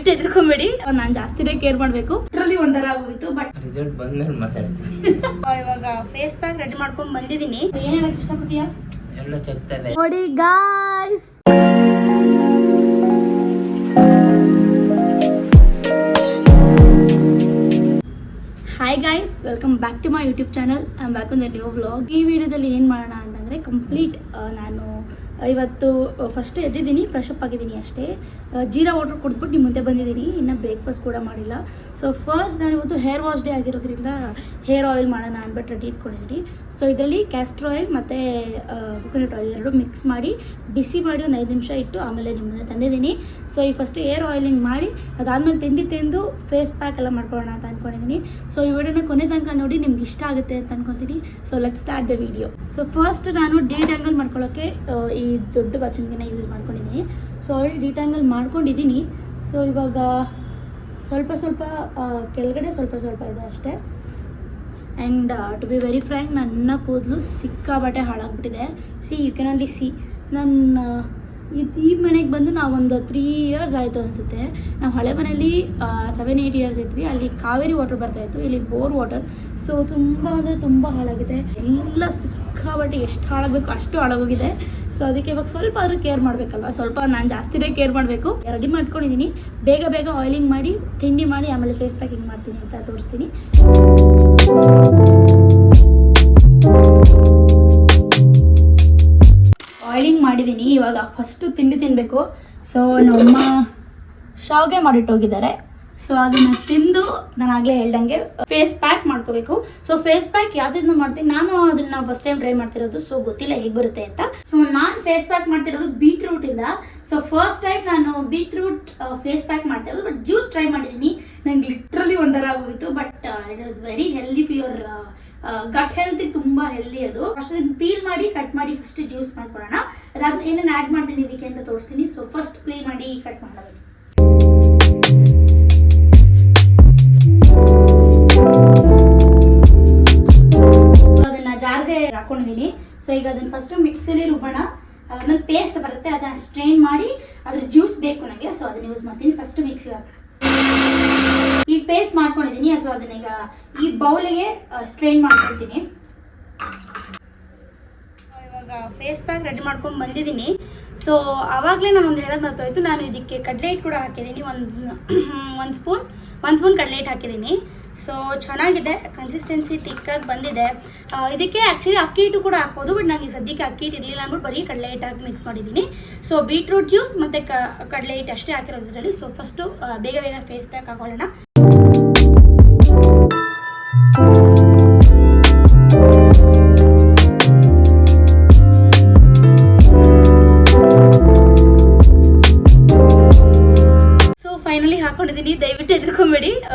ದಯವಿಟ್ಟು ಎದ್ಕೊಂಬೇಡಿ, ನಾನು ಜಾಸ್ತಿನೇ ಕೇರ್ ಮಾಡಬೇಕು. ಇದರಲ್ಲಿ ಒಂಥರ ಆಗೋಗಿತ್ತು, ಬಟ್ ರಿಸಲ್ಟ್ ಬಂದ್ಮೇಲೆ ಮಾತಾಡ್ತೀನಿ. ಇವಾಗ ಫೇಸ್ ಪ್ಯಾಕ್ ರೆಡಿ ಮಾಡ್ಕೊಂಡು ಬಂದಿದ್ದೀನಿ. ಏನ್ ಹೇಳಕ್ ಇಷ್ಟಪಡ್ತೀಯಾ? ಎಲ್ಲ ಚೆಕ್ತದೆ ನೋಡಿ guys, hi guys, welcome back to my YouTube channel. I am back on the new vlog. ಈ ವಿಡಿಯೋದಲ್ಲಿ ಏನು ಮಾಡೋಣ ಅಂತಂದರೆ ಕಂಪ್ಲೀಟ್ ನಾನು ಇವತ್ತು ಫಸ್ಟ್ ಎದ್ದಿದ್ದೀನಿ, ಫ್ರೆಶ್ ಅಪ್ ಆಗಿದ್ದೀನಿ ಅಷ್ಟೇ. ಜೀರಾ ವಾಟರ್ ಕುಡಿದ್ಬಿಟ್ಟು ನಿಮ್ಮ ಮುಂದೆ ಬಂದಿದ್ದೀನಿ, ಇನ್ನು ಬ್ರೇಕ್ಫಾಸ್ಟ್ ಕೂಡ ಮಾಡಿಲ್ಲ. ಸೊ ಫಸ್ಟ್ ನಾನು ಇವತ್ತು ಹೇರ್ ವಾಶ್ ಡೇ ಆಗಿರೋದ್ರಿಂದ ಹೇರ್ ಆಯಿಲ್ ಮಾಡೋಣ ಅಂದ್ಬಿಟ್ಟು ರೆಡಿ ಇಟ್ಕೊಂಡಿದ್ದೀನಿ. ಸೊ ಇದರಲ್ಲಿ ಕ್ಯಾಸ್ಟರ್ ಆಯಿಲ್ ಮತ್ತು ಕೊಕೊನಟ್ ಆಯಿಲ್ ಎರಡು ಮಿಕ್ಸ್ ಮಾಡಿ ಬಿಸಿ ಮಾಡಿ ಒಂದು 5 ನಿಮಿಷ ಇಟ್ಟು ಆಮೇಲೆ ನಿಮ್ಮ ಮುಂದೆ ತಂದಿದ್ದೀನಿ. ಸೊ ಈಗ ಫಸ್ಟ್ ಹೇರ್ ಆಯಿಲಿಂಗ್ ಮಾಡಿ ಅದಾದಮೇಲೆ ತಿಂದು ಫೇಸ್ ಪ್ಯಾಕ್ ಎಲ್ಲ ಮಾಡ್ಕೊಳ್ಳೋಣ ಅಂತ ಅಂದ್ಕೊಂಡಿದ್ದೀನಿ. ಸೊ ಈ ವಿಡಿಯೋನ ಕೊನೆ ತನಕ ನೋಡಿ, ನಿಮ್ಗೆ ಇಷ್ಟ ಆಗುತ್ತೆ ಅಂತ ಅಂದ್ಕೊತೀನಿ. So let's start the video. So first ನಾನು ಡಿಟ್ಯಾಂಗಲ್ ಮಾಡ್ಕೊಳ್ಳೋಕ್ಕೆ ಈ ದೊಡ್ಡ ಬಾಚಣಿಗೆನ ಯೂಸ್ ಮಾಡ್ಕೊಂಡಿದ್ದೀನಿ. ಸೊ ಆಲ್ರೆಡಿ ಡಿಟ್ಯಾಂಗಲ್ ಮಾಡ್ಕೊಂಡಿದ್ದೀನಿ. ಸೊ ಇವಾಗ ಸ್ವಲ್ಪ ಕೆಳಗಡೆ ಸ್ವಲ್ಪ ಇದೆ ಅಷ್ಟೇ. And to be very frank, ನನ್ನ ಕೂದಲು ಸಿಕ್ಕಾಬಟ್ಟೆ ಹಾಳಾಗ್ಬಿಟ್ಟಿದೆ. You can only see. ನನ್ನ ಈ ಮನೆಗೆ ಬಂದು ನಾವೊಂದು 3 years ಆಯಿತು ಅನಿಸುತ್ತೆ. ನಾವು ಹಳೆ ಮನೆಯಲ್ಲಿ 7-8 years ಇದ್ವಿ. ಅಲ್ಲಿ ಕಾವೇರಿ ವಾಟರ್ ಬರ್ತಾಯಿತ್ತು, ಇಲ್ಲಿ ಬೋರ್ ವಾಟರ್. ಸೊ ತುಂಬ ಅಂದರೆ ತುಂಬ ಹಾಳಾಗಿದೆ, ಎಲ್ಲ ಸಿಕ್ಕಾಬಟ್ಟೆ ಎಷ್ಟು ಹಾಳಾಗಬೇಕು ಅಷ್ಟು ಹಾಳಾಗೋಗಿದೆ. ಸೊ ಅದಕ್ಕೆ ಇವಾಗ ಸ್ವಲ್ಪ ಆದರೂ ಕೇರ್ ಮಾಡಬೇಕಲ್ವ, ಸ್ವಲ್ಪ ನಾನು ಜಾಸ್ತಿನೇ ಕೇರ್ ಮಾಡಬೇಕು. ರೆಡಿ ಮಾಡ್ಕೊಂಡಿದ್ದೀನಿ, ಬೇಗ ಆಯಿಲಿಂಗ್ ಮಾಡಿ ತಿಂಡಿ ಮಾಡಿ ಆಮೇಲೆ ಫೇಸ್ ಪ್ಯಾಕಿಂಗ್ ಮಾಡ್ತೀನಿ ಅಂತ ತೋರಿಸ್ತೀನಿ. ಆಯಿಲಿಂಗ್ ಮಾಡಿದ್ದೀನಿ, ಇವಾಗ ಫಸ್ಟು ತಿಂಡಿ ತಿನ್ನಬೇಕು. ಸೊ ನಮ್ಮ ಶಾವಿಗೆ ಮಾಡಿಟ್ಟೋಗಿದ್ದಾರೆ. ಸೊ ಅದನ್ನು ತಿಂದು ನಾನು ಆಗಲೇ ಹೇಳ್ದಂಗೆ ಫೇಸ್ ಪ್ಯಾಕ್ ಮಾಡ್ಕೋಬೇಕು. ಸೊ ಫೇಸ್ ಪ್ಯಾಕ್ ಯಾವ್ದಿಂದ ಮಾಡ್ತೀನಿ, ನಾನು ಅದನ್ನ ಫಸ್ಟ್ ಟೈಮ್ ಟ್ರೈ ಮಾಡ್ತಿರೋದು. ಸೊ ಗೊತ್ತಿಲ್ಲ ಹೇಗೆ ಬರುತ್ತೆ ಅಂತ. ಸೊ ನಾನು ಫೇಸ್ ಪ್ಯಾಕ್ ಮಾಡ್ತಿರೋದು ಬೀಟ್ರೂಟ್ ಇಂದ. ಸೊ ಫಸ್ಟ್ ಟೈಮ್ ನಾನು ಬೀಟ್ರೂಟ್ ಫೇಸ್ ಪ್ಯಾಕ್ ಮಾಡ್ತಿರೋದು, ಬಟ್ ಜ್ಯೂಸ್ ಟ್ರೈ ಮಾಡಿದ್ದೀನಿ. ನಂಗೆ ಲಿಟ್ರಲಿ ಒಂಥರ ಆಗೋಗಿತ್ತು, but it is very healthy for your gut health. ತುಂಬ ಹೆಲ್ದಿ ಅದು. ಫಸ್ಟ್ ಅದನ್ನು ಪೀಲ್ ಮಾಡಿ ಕಟ್ ಮಾಡಿ ಫಸ್ಟ್ ಜ್ಯೂಸ್ ಮಾಡ್ಕೊಳ್ಳೋಣ. ಅದಾದ್ಮೇಲೆ ಏನೇನು ಆ್ಯಡ್ ಮಾಡ್ತೀನಿ ಇದಕ್ಕೆ ಅಂತ ತೋರಿಸ್ತೀನಿ. ಸೊ ಫಸ್ಟ್ ಪೀಲ್ ಮಾಡಿ ಕಟ್ ಮಾಡೋದು. ಅದನ್ನ ಜಾರ್ಗೆ ಹಾಕೊಂಡಿದ್ದೀನಿ. ಸೊ ಈಗ ಅದನ್ನ ಫಸ್ಟ್ ಮಿಕ್ಸಿಲಿ ರುಬ್ಬೋಣ. ಅದಾದ್ಮೇಲೆ ಪೇಸ್ಟ್ ಬರುತ್ತೆ, ಅದನ್ನ ಸ್ಟ್ರೈನ್ ಮಾಡಿ ಅದ್ರ ಜ್ಯೂಸ್ ಬೇಕು ನನಗೆ. ಸೊ ಅದನ್ನ ಯೂಸ್ ಮಾಡ್ತೀನಿ. ಫಸ್ಟ್ ಮಿಕ್ಸಿಗೆ ಹಾಕೋಣ. ಈಗ ಪೇಸ್ಟ್ ಮಾಡ್ಕೊಂಡಿದ್ದೀನಿ. ಸೊ ಅದನ್ನ ಈಗ ಈ ಬೌಲಿಗೆ ಸ್ಟ್ರೈನ್ ಮಾಡ್ಕೊಳ್ತೀನಿ. ಇವಾಗ ಫೇಸ್ ಪ್ಯಾಕ್ ರೆಡಿ ಮಾಡ್ಕೊಂಡು ಬಂದಿದ್ದೀನಿ. ಸೊ ಆವಾಗಲೇ ನಾನು ಒಂದು ಹೇಳೋದು ಮರ್ತೋಯ್ತು, ನಾನು ಇದಕ್ಕೆ ಕಡಲೆ ಹಿಟ್ಟು ಕೂಡ ಹಾಕಿದ್ದೀನಿ. ಒಂದು ಸ್ಪೂನ್ ಕಡಲೆ ಹಿಟ್ಟು ಹಾಕಿದ್ದೀನಿ. ಸೊ ಚೆನ್ನಾಗಿದೆ, ಕನ್ಸಿಸ್ಟೆನ್ಸಿ ತಿಕ್ಕಾಗಿ ಬಂದಿದೆ. ಇದಕ್ಕೆ ಆ್ಯಕ್ಚುಲಿ ಅಕ್ಕಿ ಹಿಟ್ಟು ಕೂಡ ಹಾಕ್ಬೋದು, ಬಟ್ ನನಗೆ ಸದ್ಯಕ್ಕೆ ಅಕ್ಕಿ ಹಿಟ್ಟು ಇರಲಿಲ್ಲ ಅಂದ್ಬಿಟ್ಟು ಬರೀ ಕಡಲೆ ಹಿಟ್ಟು ಹಾಕಿ ಮಿಕ್ಸ್ ಮಾಡಿದ್ದೀನಿ. ಸೊ ಬೀಟ್ರೂಟ್ ಜ್ಯೂಸ್ ಮತ್ತು ಕಡಲೆ ಹಿಟ್ಟು ಅಷ್ಟೇ ಹಾಕಿರೋದ್ರಲ್ಲಿ. ಸೊ ಫಸ್ಟು ಬೇಗ ಫೇಸ್ ಪ್ಯಾಕ್ ಹಾಕೊಳ್ಳೋಣ. ಹಾಕೊಂಡಿದ್ದೀನಿ, ದಯವಿಟ್ಟು ಎದ್ಕೊಂಬೇಡಿ.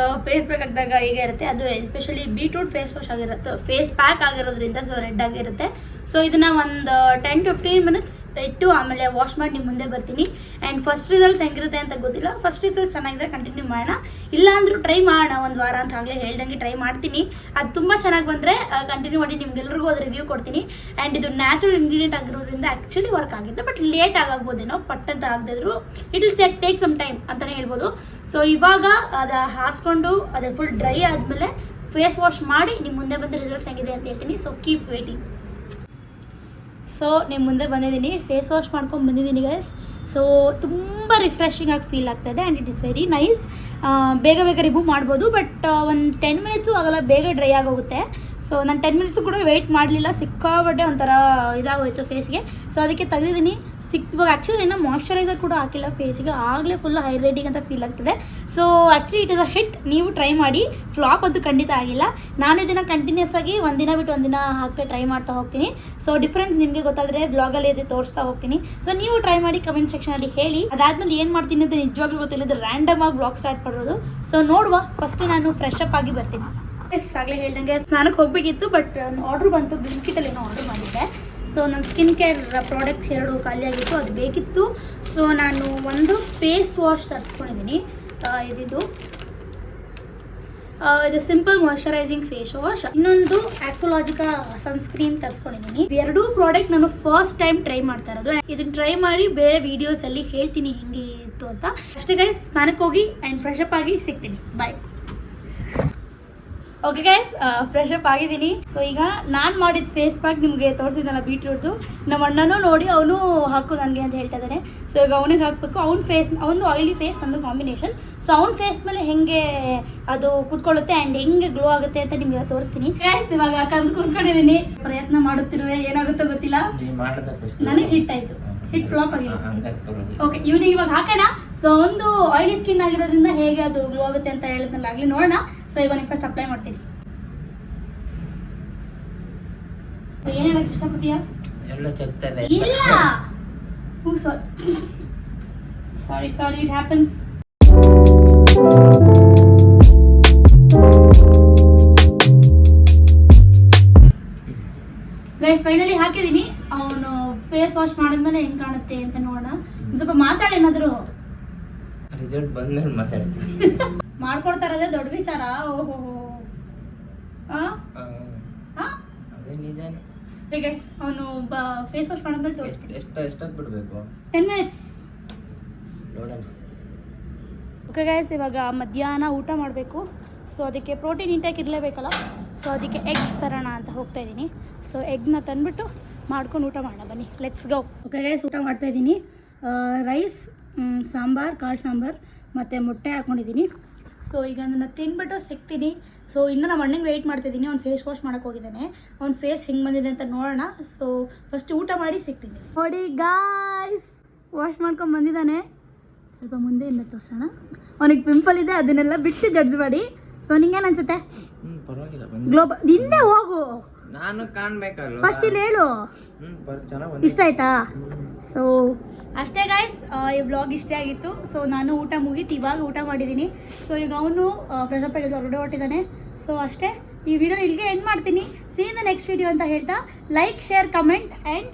ಫೇಸ್ ಪ್ಯಾಕ್ ಹಾಕಿದಾಗ ಹೀಗೆ ಇರುತ್ತೆ. ಅದು ಎಸ್ಪೆಷಲಿ ಬೀಟ್ರೂಟ್ ಫೇಸ್ ವಾಶ್ ಆಗಿರುತ್ತೆ, ಫೇಸ್ ಪ್ಯಾಕ್ ಆಗಿರೋದ್ರಿಂದ ಸೊ ರೆಡ್ ಆಗಿರುತ್ತೆ. ಸೊ ಇದನ್ನ ಒಂದು 10-15 minutes ಇಟ್ಟು ಆಮೇಲೆ ವಾಶ್ ಮಾಡಿ ನಿಮ್ಮ ಮುಂದೆ ಬರ್ತೀನಿ. ಆ್ಯಂಡ್ ಫಸ್ಟ್ ರಿಸಲ್ಟ್ಸ್ ಹೆಂಗಿರುತ್ತೆ ಅಂತ ಗೊತ್ತಿಲ್ಲ. ಫಸ್ಟ್ ರಿಸಲ್ಟ್ಸ್ ಚೆನ್ನಾಗಿದ್ರೆ ಕಂಟಿನ್ಯೂ ಮಾಡೋಣ, ಇಲ್ಲ ಅಂದರೂ ಟ್ರೈ ಮಾಡೋಣ. 1 ವಾರ ಅಂತ ಆಗಲೇ ಹೇಳ್ದಂಗೆ ಟ್ರೈ ಮಾಡ್ತೀನಿ. ಅದು ತುಂಬ ಚೆನ್ನಾಗಿ ಬಂದರೆ ಕಂಟಿನ್ಯೂ ಮಾಡಿ ನಿಮ್ಗೆಲ್ರಿಗೂ ಅದು ರಿವ್ಯೂ ಕೊಡ್ತೀನಿ. ಆ್ಯಂಡ್ ಇದು ನ್ಯಾಚುರಲ್ ಇಂಗ್ರೀಡಿಯೆಂಟ್ ಆಗಿರೋದ್ರಿಂದ ಆ್ಯಕ್ಚುಲಿ ವರ್ಕ್ ಆಗಿದೆ, ಬಟ್ ಲೇಟ್ ಆಗ್ಬೋದೇನೋ, ಪಟ್ಟಂತ ಆಗದಿದ್ರು it will take some time ಅಂತಲೇ ಹೇಳ್ಬೋದು. ಸೊ ಇವಾಗ ಅದು ಹಾರಿಸ್ಕೊಂಡು ಅದು ಫುಲ್ ಡ್ರೈ ಆದಮೇಲೆ ಫೇಸ್ ವಾಶ್ ಮಾಡಿ ನಿಮ್ಮ ಮುಂದೆ ಬಂದು ರಿಸಲ್ಟ್ಸ್ ಹೆಂಗಿದೆ ಅಂತ ಹೇಳ್ತೀನಿ. So keep waiting. ಸೊ ನಿಮ್ಮ ಮುಂದೆ ಬಂದಿದ್ದೀನಿ, ಫೇಸ್ ವಾಶ್ ಮಾಡ್ಕೊಂಡು ಬಂದಿದ್ದೀನಿ ಗೈಸ್. ಸೊ ತುಂಬ ರಿಫ್ರೆಶಿಂಗ್ ಆಗಿ ಫೀಲ್ ಆಗ್ತಾಯಿದೆ and it is very nice. ಬೇಗ ರಿಮೂವ್ ಮಾಡ್ಬೋದು, ಬಟ್ ಒಂದು 10 minutes ಆಗಲ್ಲ, ಬೇಗ ಡ್ರೈ ಆಗೋಗುತ್ತೆ. ಸೊ ನಾನು 10 minutes ಕೂಡ ವೆಯ್ಟ್ ಮಾಡಲಿಲ್ಲ, ಸಿಕ್ಕಾಬಟ್ಟೆ ಒಂಥರ ಇದಾಗೋಯ್ತು ಫೇಸ್ಗೆ. ಸೊ ಅದಕ್ಕೆ ತೆಗೆದಿದ್ದೀನಿ. ಇವಾಗ ಆ್ಯಕ್ಚುಲಿ ಇನ್ನೂ ಮಾಯ್ಶ್ಚರೈಸರ್ ಕೂಡ ಹಾಕಿಲ್ಲ ಫೇಸಿಗೆ, ಆಗಲೇ ಫುಲ್ ಹೈಡ್ರೇಟಿಂಗ್ ಅಂತ ಫೀಲ್ ಆಗ್ತದೆ. So actually it is a hit, ನೀವು ಟ್ರೈ ಮಾಡಿ. ಫ್ಲಾಪ್ ಅಂತೂ ಖಂಡಿತ ಆಗಿಲ್ಲ. ನಾನು ಇದನ್ನು ಕಂಟಿನ್ಯೂಸ್ ಆಗಿ ಒಂದಿನ ಬಿಟ್ಟು ಒಂದಿನ ಹಾಕ್ತಾ ಟ್ರೈ ಮಾಡ್ತಾ ಹೋಗ್ತೀನಿ. ಸೊ ಡಿಫ್ರೆನ್ಸ್ ನಿಮಗೆ ಗೊತ್ತಾದರೆ ಬ್ಲಾಗಲ್ಲಿ ಇದು ತೋರಿಸ್ತಾ ಹೋಗ್ತೀನಿ. ಸೊ ನೀವು ಟ್ರೈ ಮಾಡಿ ಕಮೆಂಟ್ ಸೆಕ್ಷನಲ್ಲಿ ಹೇಳಿ. ಅದಾದಮೇಲೆ ಏನು ಮಾಡ್ತೀನಿ ಅಂತ ನಿಜವಾಗ್ಲೂ ಗೊತ್ತಿಲ್ಲ, ಇದು ರ್ಯಾಂಡಮ್ ಆಗಿ ಬ್ಲಾಗ್ ಸ್ಟಾರ್ಟ್ ಮಾಡೋದು. ಸೊ ನೋಡುವ, ಫಸ್ಟ್ ನಾನು ಫ್ರೆಶ್ ಅಪ್ ಆಗಿ ಬರ್ತೀನಿ. ಆಗಲೇ ಹೇಳ್ದಂಗೆ ಸ್ನಾನಕ್ಕೆ ಹೋಗಬೇಕಿತ್ತು, ಬಟ್ ಆರ್ಡ್ರ್ ಬಂತು, ಬ್ಲಿಂಕಿಟಲ್ಲಿ ಏನೋ ಆರ್ಡ್ರ್ ಮಾಡಿದ್ದೆ. ಸೊ ನನ್ನ ಸ್ಕಿನ್ ಕೇರ್ ಪ್ರಾಡಕ್ಟ್ಸ್ 2 ಖಾಲಿಯಾಗಿತ್ತು, ಅದು ಬೇಕಿತ್ತು. ಸೊ ನಾನು ಒಂದು ಫೇಸ್ ವಾಶ್ ತರಿಸ್ಕೊಂಡಿದ್ದೀನಿ. ಇದಿದು ಇದು ಸಿಂಪಲ್ ಮಾಯಶ್ಚರೈಸಿಂಗ್ ಫೇಸ್ ವಾಶ್, ಇನ್ನೊಂದು ಆಕ್ವಾಲಾಜಿಕಾ ಸನ್ಸ್ಕ್ರೀನ್ ತರಿಸ್ಕೊಂಡಿದ್ದೀನಿ. ಎರಡೂ ಪ್ರಾಡಕ್ಟ್ ನಾನು ಫಸ್ಟ್ ಟೈಮ್ ಟ್ರೈ ಮಾಡ್ತಾ ಇರೋದು. ಇದನ್ನ ಟ್ರೈ ಮಾಡಿ ಬೇರೆ ವಿಡಿಯೋಸ್ ಅಲ್ಲಿ ಹೇಳ್ತೀನಿ ಹೆಂಗೆ ಇತ್ತು ಅಂತ. ಅಷ್ಟೇ ಗೈಸ್, ಸ್ನಾನಕ್ಕೆ ಹೋಗಿ ಆ್ಯಂಡ್ ಫ್ರೆಶ್ ಅಪ್ ಆಗಿ ಸಿಗ್ತೀನಿ. ಬಾಯ್. ಓಕೆ ಗೈಸ್, ಫ್ರೆಶ್ ಅಪ್ ಆಗಿದ್ದೀನಿ. ಸೊ ಈಗ ನಾನು ಮಾಡಿದ ಫೇಸ್ ಪ್ಯಾಕ್ ನಿಮಗೆ ತೋರಿಸಿದ್ನಲ್ಲ ಬೀಟ್ರೂಟ್ದು, ನಮ್ಮ ಅಣ್ಣನೂ ನೋಡಿ ಅವನು ಹಾಕು ನನಗೆ ಅಂತ ಹೇಳ್ತಾ ಇದ್ದಾನೆ. ಸೊ ಈಗ ಅವನಿಗೆ ಹಾಕಬೇಕು. ಅವನದು ಆಯಿಲಿ ಫೇಸ್, ನಂದು ಕಾಂಬಿನೇಷನ್. ಸೊ ಅವ್ನ ಫೇಸ್ ಮೇಲೆ ಹೆಂಗೆ ಅದು ಕುತ್ಕೊಳ್ಳುತ್ತೆ ಆ್ಯಂಡ್ ಹೆಂಗೆ ಗ್ಲೋ ಆಗುತ್ತೆ ಅಂತ ನಿಮಗೆ ತೋರಿಸ್ತೀನಿ. ಗೈಸ್ ಇವಾಗ ಕರೆದು ಕೂರ್ಸ್ಕೊಂಡಿದ್ದೀನಿ. ಪ್ರಯತ್ನ ಮಾಡುತ್ತಿರುವೆ, ಏನಾಗುತ್ತೋ ಗೊತ್ತಿಲ್ಲ. ನನಗೆ ಹಿಟ್ ಆಯಿತು, ಹಿಟ್ ಫ್ಲಾಪ್ ಆಗಿದೆ. ಓಕೆ, ಇವನಿಗೆ ಇವಾಗ ಹಾಕೋಣ. ಸೊ ಒಂದು ಆಯಿಲಿ ಸ್ಕಿನ್ ಆಗಿರೋದ್ರಿಂದ ಹೇಗೆ ಅದು ಗ್ಲೋ ಆಗುತ್ತೆ ಅಂತ ಹೇಳಿದ್ನಲ್ಲ ಆಗಲಿ, ನೋಡೋಣ. ಸೊ ಈಗ ನೀವು ಫಸ್ಟ್ ಅಪ್ಲೈ ಮಾಡ್ತೀನಿ. ಏನು ಹೇಳಕ್ಕೆ ಇಷ್ಟಪಡ್ತೀಯಾ? ಎಲ್ಲ ಚೆಕ್ತದೆ. ಇಲ್ಲ, ಸಾರಿ, ಇಟ್ ಹ್ಯಾಪನ್ಸ್. ಗೈಸ್ ಫೈನಲಿ ಹಾಕಿದ್ದೀನಿ. ಅವನು ಫೇಸ್ ವಾಶ್ ಮಾಡಿದ್ಮೇಲೆ ಹೆಂಗ್ ಕಾಣುತ್ತೆ ಅಂತ ನೋಡೋಣ. ಸ್ವಲ್ಪ ಮಾತಾಡಿ, ಏನಾದ್ರು ರಿಸಲ್ಟ್ ಬಂದ್ಮೇಲೆ ಮಾತಾಡ್ತೀನಿ. ಮಾಡ್ಕೊಡ್ತಾ ಇರೋದೇ ದೊಡ್ಡ ವಿಚಾರ. ಓಹೋ, ಅದೇ ನಿಜಾನೆ. ಗೈಸ್ ಅವನು ಫೇಸ್ ವಾಶ್ ಮಾಡಿದ್ಮೇಲೆ ತೋರಿಸ್ತೀನಿ. ಎಷ್ಟೊತ್ತು ಬಿಡಬೇಕು? 10 minutes. ನೋಡೋಣ. ಓಕೆ ಗೈಸ್, ಇವಾಗ ಮಧ್ಯಾಹ್ನ ಊಟ ಮಾಡಬೇಕು. ಸೊ ಅದಕ್ಕೆ ಪ್ರೋಟೀನ್ ಇಂಟೇಕ್ ಇರಲೇಬೇಕಲ್ಲ. ಸೊ ಅದಕ್ಕೆ ಎಗ್ಸ್ ತರೋಣ ಅಂತ ಹೋಗ್ತಾ ಇದ್ದೀನಿ. ಸೊ ಎಗ್ನ ತಂದುಬಿಟ್ಟು ಮಾಡ್ಕೊಂಡು ಊಟ ಮಾಡೋಣ, ಬನ್ನಿ, ಲೆಟ್ಸ್ ಗೋ. ಓಕೆ ಗೈಸ್, ಊಟ ಮಾಡ್ತಾಯಿದ್ದೀನಿ. ರೈಸ್, ಸಾಂಬಾರ್, ಕಾಳು ಸಾಂಬಾರು ಮತ್ತು ಮೊಟ್ಟೆ ಹಾಕ್ಕೊಂಡಿದ್ದೀನಿ. ಸೊ ಈಗ ಅದನ್ನು ತಿನ್ಬಿಟ್ಟು ಸಿಗ್ತೀನಿ. ಸೊ ಇನ್ನೂ ನಮ್ಮ ಅಣ್ಣಂಗೆ ವೆಯ್ಟ್ ಮಾಡ್ತಾಯಿದ್ದೀನಿ. ಅವ್ನು ಫೇಸ್ ವಾಶ್ ಮಾಡೋಕ್ಕೆ ಹೋಗಿದ್ದಾನೆ. ಅವ್ನ ಫೇಸ್ ಹೆಂಗೆ ಬಂದಿದೆ ಅಂತ ನೋಡೋಣ. ಸೊ ಫಸ್ಟ್ ಊಟ ಮಾಡಿ ಸಿಗ್ತೀನಿ. ನೋಡಿ ಗಾಯ್ಸ್, ವಾಶ್ ಮಾಡ್ಕೊಂಡು ಬಂದಿದ್ದಾನೆ. ಸ್ವಲ್ಪ ಮುಂದೆಯಿಂದ ತೋರಿಸೋಣ. ಅವನಿಗೆ ಪಿಂಪಲ್ ಇದೆ, ಅದನ್ನೆಲ್ಲ ಬಿಟ್ಟು ಜಡ್ಜ್ ಮಾಡಿ. ಸೊ ನಿಂಗೇನು ಅನ್ಸುತ್ತೆ? ಪರವಾಗಿಲ್ಲ, ಗ್ಲೋಬಲ್ ಹಿಂದೆ ಹೋಗು, ನಾನು ಕಾಣ್ಬೇಕಲ್ಲ. ಫಸ್ಟ್ ಇಲ್ಲಿ ಹೇಳು. ಇಷ್ಟ ಆಯ್ತಾ? ಸೊ ಅಷ್ಟೇ ಗೈಸ್, ಈ ವ್ಲಾಗ್ ಇಷ್ಟೇ ಆಗಿತ್ತು. ಸೊ ನಾನು ಊಟ ಮುಗೀತು, ಇವಾಗ ಊಟ ಮಾಡಿದ್ದೀನಿ. ಸೊ ಈಗ ಅವನು ಫ್ರೆಶ್ ಅಪ್ ಆಗಿ ಹೊರಗಡೆ ಹೊಟ್ಟಿದ್ದಾನೆ. ಸೊ ಅಷ್ಟೇ, ಈ ವಿಡಿಯೋ ಇಲ್ಲಿಗೆ ಎಂಡ್ ಮಾಡ್ತೀನಿ. C in the next video ಅಂತ ಹೇಳ್ತಾ, like, share, comment and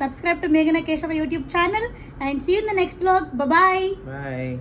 subscribe to Meghana Keshava YouTube channel and see you in the next vlog. Bye bye. Bye.